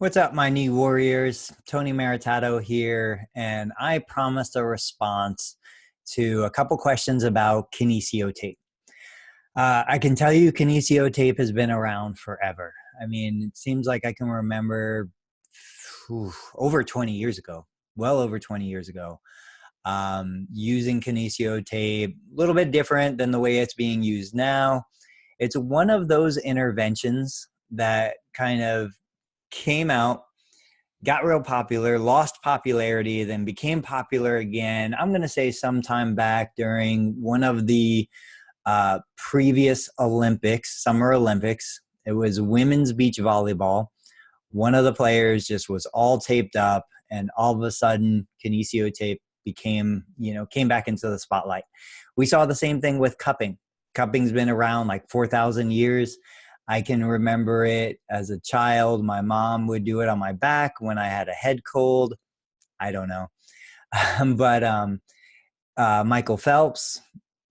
What's up, my knee warriors? Tony Maritato here, and I promised a response to a couple questions about Kinesiotape. I can tell you Kinesiotape has been around forever. I mean, it seems like I can remember over 20 years ago, well over 20 years ago, using Kinesiotape, a little bit different than the way it's being used now. It's one of those interventions that kind of came out, got real popular, lost popularity, then became popular again. I'm going to say sometime back during one of the previous Olympics, Summer Olympics. It was women's beach volleyball. One of the players just was all taped up, and all of a sudden, Kinesiotape came back into the spotlight. We saw the same thing with cupping. Cupping's been around like 4,000 years. I can remember it as a child. My mom would do it on my back when I had a head cold. I don't know. Michael Phelps,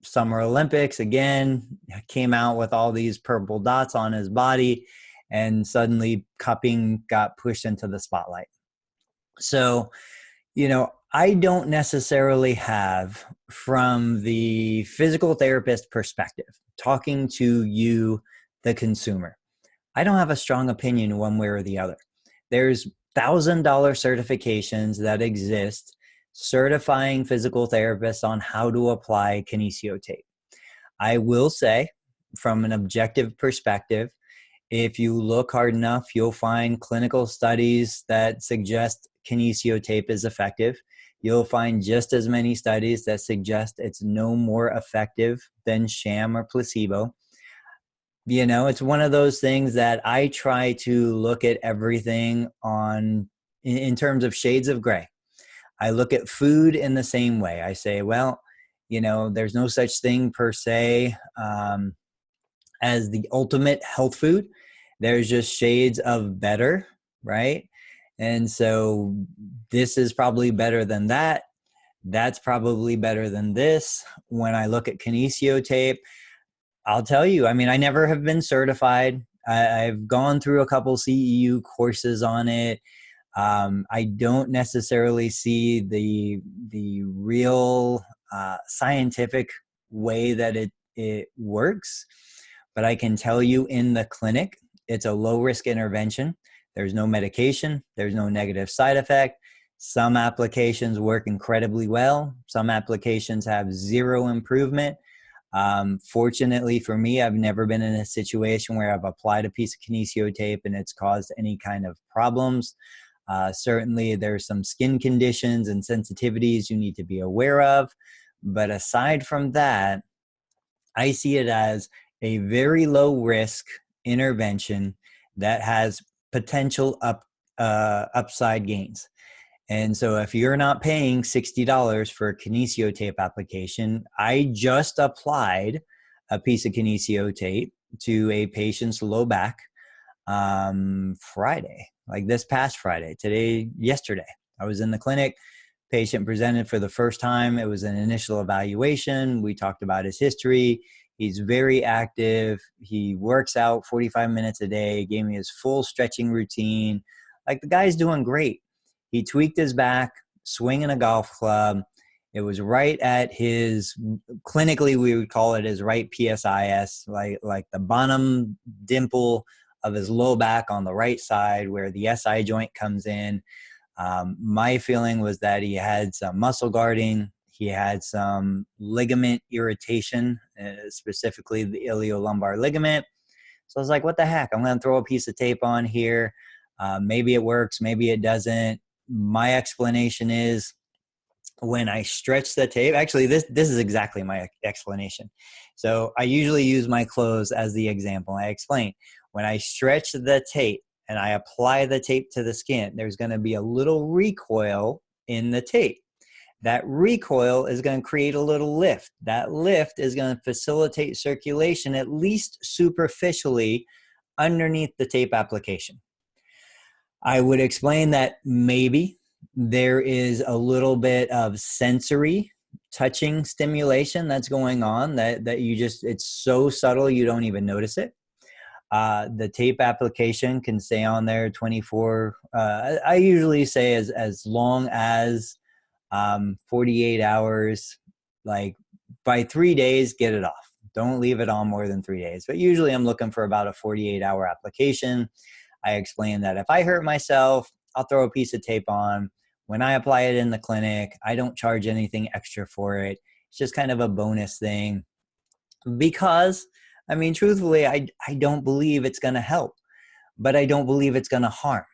Summer Olympics, again, came out with all these purple dots on his body, and suddenly cupping got pushed into the spotlight. So, I don't necessarily have, from the physical therapist perspective, talking to you, the consumer, I don't have a strong opinion one way or the other. There's $1,000 certifications that exist certifying physical therapists on how to apply Kinesiotape. I will say, from an objective perspective, if you look hard enough, you'll find clinical studies that suggest Kinesiotape is effective. You'll find just as many studies that suggest it's no more effective than sham or placebo. It's one of those things that I try to look at everything in terms of shades of gray. I look at food in the same way. I say, well, there's no such thing per se as the ultimate health food. There's just shades of better, right? And so this is probably better than that. That's probably better than this. When I look at Kinesiotape, I'll tell you, I never have been certified. I've gone through a couple CEU courses on it. I don't necessarily see the real scientific way that it works, but I can tell you in the clinic, it's a low-risk intervention. There's no medication. There's no negative side effect. Some applications work incredibly well. Some applications have zero improvement. Fortunately for me, I've never been in a situation where I've applied a piece of Kinesiotape and it's caused any kind of problems. Certainly there's some skin conditions and sensitivities you need to be aware of. But aside from that, I see it as a very low risk intervention that has potential upside gains. And so if you're not paying $60 for a Kinesiotape application, I just applied a piece of Kinesiotape to a patient's low back Friday, like this past Friday, yesterday. I was in the clinic, patient presented for the first time. It was an initial evaluation. We talked about his history. He's very active. He works out 45 minutes a day, gave me his full stretching routine. Like, the guy's doing great. He tweaked his back, swinging a golf club. It was right at his, clinically we would call it his right PSIS, like the bottom dimple of his low back on the right side where the SI joint comes in. My feeling was that he had some muscle guarding. He had some ligament irritation, specifically the iliolumbar ligament. So I was like, what the heck? I'm going to throw a piece of tape on here. Maybe it works, maybe it doesn't. My explanation is, when I stretch the tape, actually this is exactly my explanation. So I usually use my clothes as the example. I explain, when I stretch the tape and I apply the tape to the skin, there's going to be a little recoil in the tape. That recoil is going to create a little lift. That lift is going to facilitate circulation, at least superficially, underneath the tape application. I would explain that maybe there is a little bit of sensory touching stimulation that's going on that it's so subtle you don't even notice it. The tape application can stay on there 24. I usually say as long as 48 hours, like by 3 days, get it off. Don't leave it on more than 3 days. But usually I'm looking for about a 48-hour application. I explain that if I hurt myself, I'll throw a piece of tape on. When I apply it in the clinic, I don't charge anything extra for it. It's just kind of a bonus thing because, I mean, truthfully, I don't believe it's going to help, but I don't believe it's going to harm.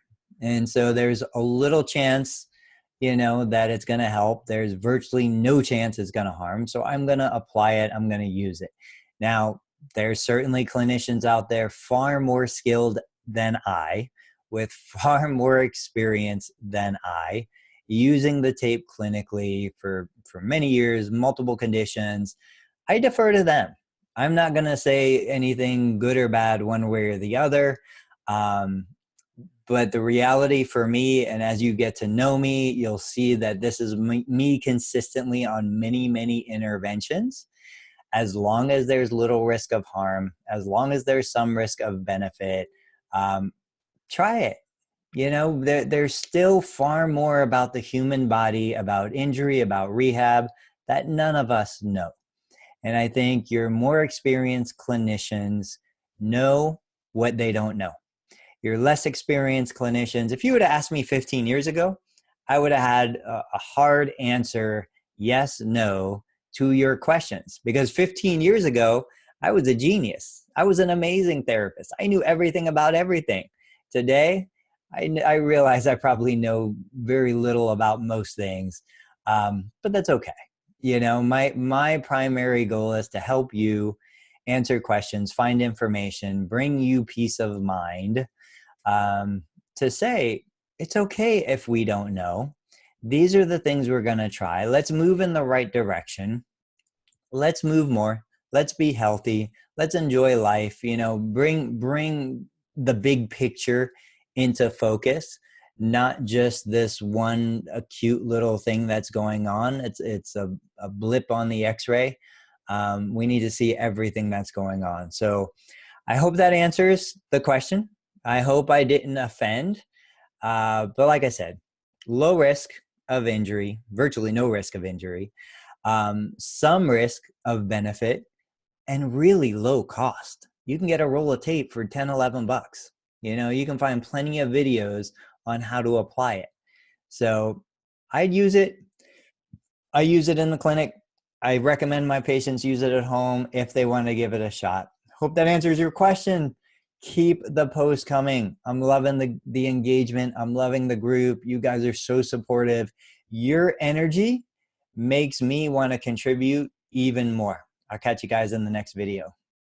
And so there's a little chance, that it's going to help. There's virtually no chance it's going to harm. So I'm going to apply it. I'm going to use it. Now, there's certainly clinicians out there far more skilled than I, with far more experience than I, using the tape clinically for many years, multiple conditions. I defer to them. I'm not going to say anything good or bad one way or the other. But the reality for me, and as you get to know me, you'll see that this is me consistently on many, many interventions. As long as there's little risk of harm, as long as there's some risk of benefit, try it. There's still far more about the human body, about injury, about rehab, that none of us know. And I think your more experienced clinicians know what they don't know. Your less experienced clinicians, if you would have asked me 15 years ago, I would have had a hard answer, yes, no, to your questions. Because 15 years ago, I was a genius. I was an amazing therapist. I knew everything about everything. Today, I realize I probably know very little about most things, but that's okay. My primary goal is to help you answer questions, find information, bring you peace of mind, to say it's okay if we don't know. These are the things we're going to try. Let's move in the right direction. Let's move more. Let's be healthy. Let's enjoy life. Bring the big picture into focus, not just this one acute little thing that's going on. It's a blip on the x-ray. We need to see everything that's going on. So I hope that answers the question. I hope I didn't offend. But like I said, low risk of injury, virtually no risk of injury, some risk of benefit, and really low cost. You can get a roll of tape for 10, 11 bucks. You can find plenty of videos on how to apply it. So I'd use it. I use it in the clinic. I recommend my patients use it at home if they want to give it a shot. Hope that answers your question. Keep the posts coming. I'm loving the engagement. I'm loving the group. You guys are so supportive. Your energy makes me want to contribute even more. I'll catch you guys in the next video.